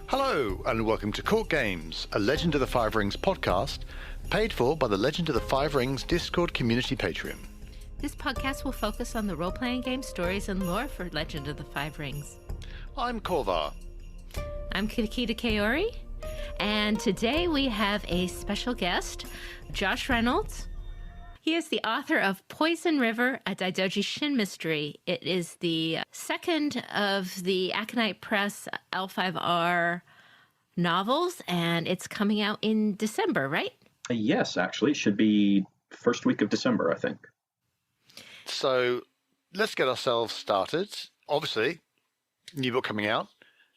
Hello, and welcome to Courtgames, a Legend of the Five Rings podcast, paid for by the Legend of the Five Rings Discord community Patreon. This podcast will focus on the role-playing game stories and lore for Legend of the Five Rings. I'm Korvar. I'm Kikita Kaori, and today we have a special guest, Josh Reynolds. He is the author of Poison River, a Daidoji Shin mystery. It is the second of the Aconite Press L5R novels, and it's coming out in December, right? Yes, actually. It should be first week of December, I think. So let's get ourselves started. Obviously, new book coming out.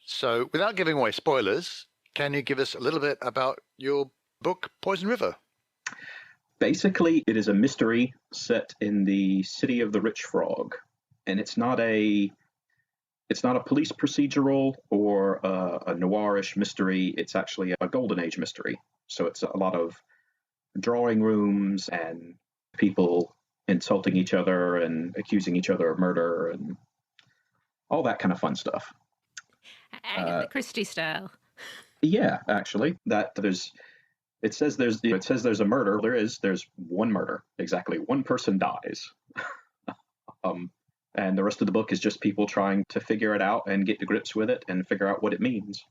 So without giving away spoilers, can you give us a little bit about your book, Poison River? Basically, it is a mystery set in the city of the Rich Frog, and it's not a police procedural or a noirish mystery. It's actually a golden age mystery. So it's a lot of drawing rooms and people insulting each other and accusing each other of murder and all that kind of fun stuff. Agatha Christie style. Yeah, actually, It says there's a murder. There's one murder. Exactly. One person dies. And the rest of the book is just people trying to figure it out and get to grips with it and figure out what it means.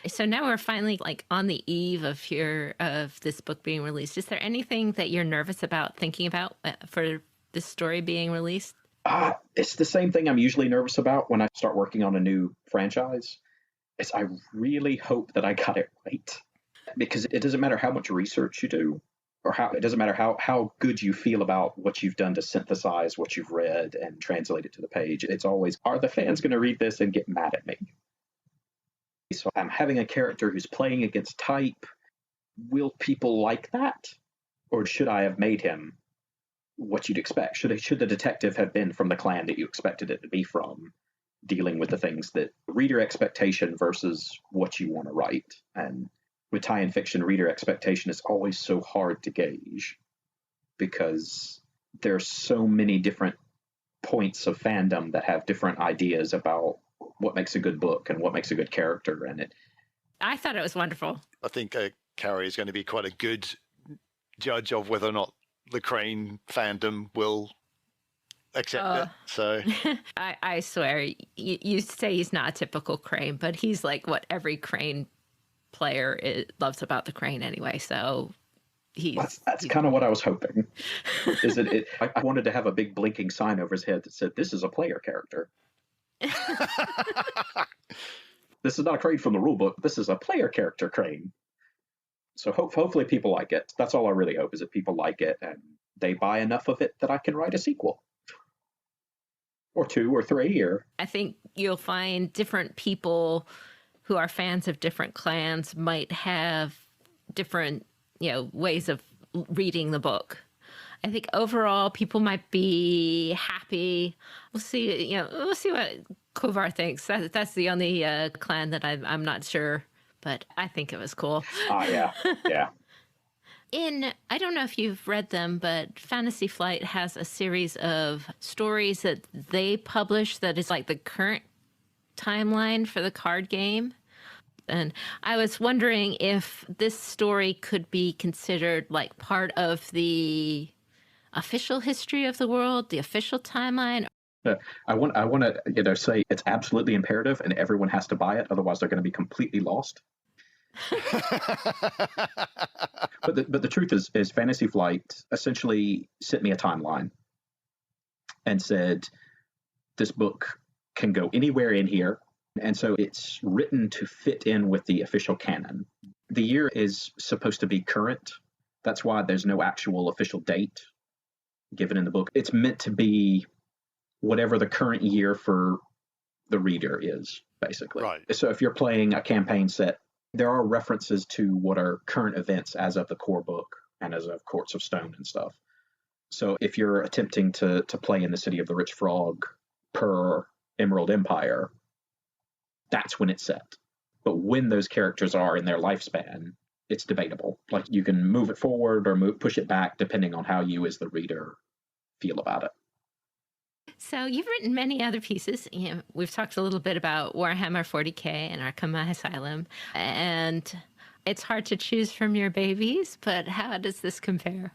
So now we're finally on the eve of this book being released. Is there anything that you're nervous about thinking about for this story being released? It's the same thing I'm usually nervous about when I start working on a new franchise. I really hope that I got it right. Because it doesn't matter how much research you do, or it doesn't matter how good you feel about what you've done to synthesize what you've read and translate it to the page. It's always, are the fans going to read this and get mad at me? So I'm having a character who's playing against type. Will people like that? Or should I have made him what you'd expect? Should the detective have been from the clan that you expected it to be from, dealing with the things that reader expectation versus what you want to write? And with tie-in fiction, reader expectation is always so hard to gauge because there's so many different points of fandom that have different ideas about what makes a good book and what makes a good character. And I thought it was wonderful. I think Carrie is going to be quite a good judge of whether or not the Crane fandom will accept it. So I swear, you say he's not a typical Crane, but he's like what every Crane player loves about the Crane anyway, so that's kind of what I was hoping. I wanted to have a big blinking sign over his head that said, "This is a player character." This is not a Crane from the rulebook. This is a player character Crane. So hopefully people like it. That's all I really hope, is that people like it and they buy enough of it that I can write a sequel. Or 2 or 3 or... I think you'll find different people who are fans of different clans might have different, ways of reading the book. I think overall people might be happy. We'll see. We'll see what Kovar thinks. That's the only clan that I'm not sure, but I think it was cool. Yeah. I don't know if you've read them, but Fantasy Flight has a series of stories that they publish that is like the current timeline for the card game. And I was wondering if this story could be considered like part of the official history of the world, the official timeline. I want to say it's absolutely imperative and everyone has to buy it. Otherwise, they're going to be completely lost. But the truth is Fantasy Flight essentially sent me a timeline and said, this book can go anywhere in here. And so it's written to fit in with the official canon. The year is supposed to be current. That's why there's no actual official date given in the book. It's meant to be whatever the current year for the reader is, basically. Right. So if you're playing a campaign set, there are references to what are current events as of the core book and as of Courts of Stone and stuff. So if you're attempting to play in the City of the Rich Frog per Emerald Empire, that's when it's set. But when those characters are in their lifespan, it's debatable. Like, you can move it forward or push it back depending on how you as the reader feel about it. So you've written many other pieces. We've talked a little bit about Warhammer 40K and Arkham Asylum, and it's hard to choose from your babies, but how does this compare?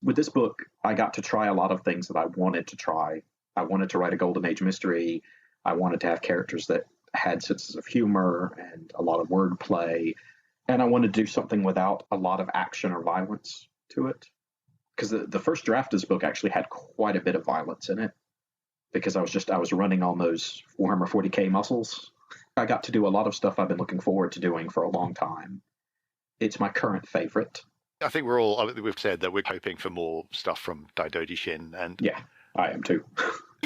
With this book, I got to try a lot of things that I wanted to try. I wanted to write a Golden Age mystery. I wanted to have characters that had senses of humor and a lot of wordplay. And I wanted to do something without a lot of action or violence to it. Because the first draft of this book actually had quite a bit of violence in it. Because I was running on those Warhammer 40K muscles. I got to do a lot of stuff I've been looking forward to doing for a long time. It's my current favorite. I think we've said that we're hoping for more stuff from Daidoji Shin. And yeah, I am too.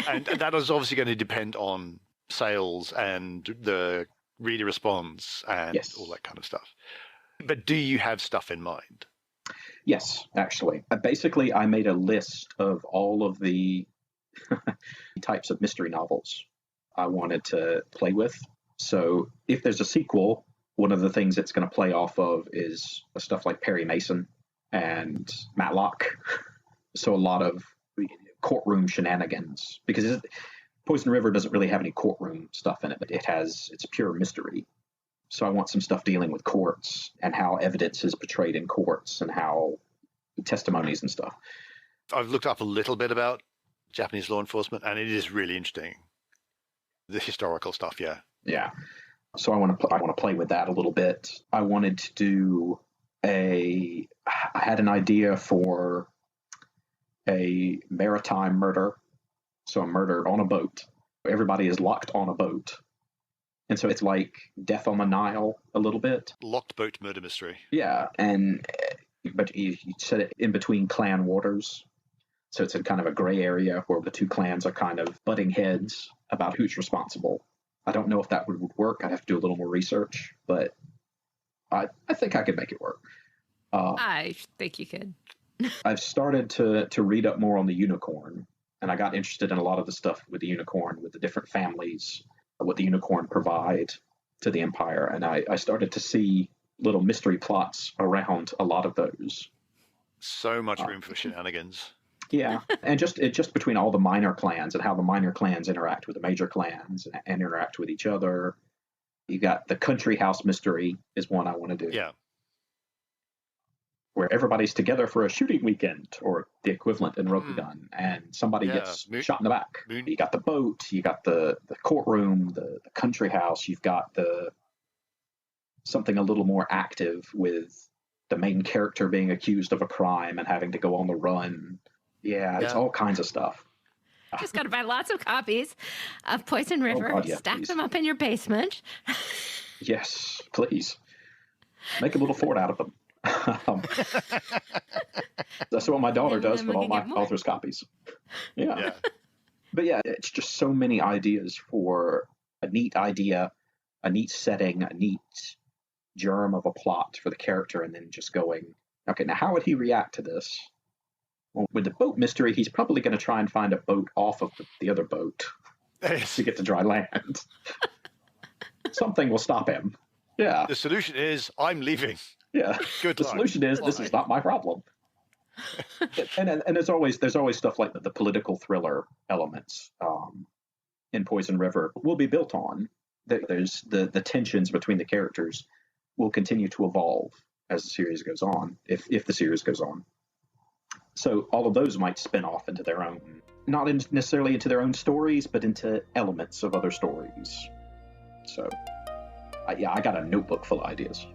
and that is obviously going to depend on sales and the reader response and all that kind of stuff. But do you have stuff in mind? Yes, actually. Basically, I made a list of all of the types of mystery novels I wanted to play with. So if there's a sequel, one of the things it's going to play off of is stuff like Perry Mason and Matlock. So a lot of courtroom shenanigans, because Poison River doesn't really have any courtroom stuff in it, but it's pure mystery. So I want some stuff dealing with courts and how evidence is portrayed in courts and how testimonies and stuff. I've looked up a little bit about Japanese law enforcement, and it is really interesting. The historical stuff, yeah. Yeah. So I want to play with that a little bit. I wanted to do I had an idea for a maritime murder. So a murder on a boat. Everybody is locked on a boat. And so it's like Death on the Nile a little bit. Locked boat murder mystery. Yeah. But you set it in between clan waters. So it's in kind of a gray area where the two clans are kind of butting heads about who's responsible. I don't know if that would work. I'd have to do a little more research, but I think I could make it work. I think you could. I've started to read up more on the unicorn, and I got interested in a lot of the stuff with the unicorn, with the different families, what the unicorn provide to the Empire, and I started to see little mystery plots around a lot of those. So much room for shenanigans. Yeah, and just between all the minor clans and how the minor clans interact with the major clans and interact with each other. You got the country house mystery is one I want to do. Yeah. Where everybody's together for a shooting weekend, or the equivalent in Rokugan, and somebody gets shot in the back. You got the boat, you got the courtroom, the country house, you've got something a little more active with the main character being accused of a crime and having to go on the run. Yeah, it's all kinds of stuff. Just got to buy lots of copies of Poison River, stack them up in your basement. Yes, please. Make a little fort out of them. That's what my daughter does with all my author's copies. Yeah. But yeah, it's just so many ideas for a neat idea, a neat setting, a neat germ of a plot for the character, and then just going, okay, now how would he react to this? Well, with the boat mystery, he's probably going to try and find a boat off of the other boat to get to dry land. Something will stop him. Yeah. The solution is, I'm leaving. Yeah. Good luck. The solution is, this is not my problem. and there's always stuff like the political thriller elements in Poison River will be built on. There's the tensions between the characters will continue to evolve as the series goes on, if the series goes on. So all of those might spin off into their own, not necessarily into their own stories, but into elements of other stories. So, I got a notebook full of ideas.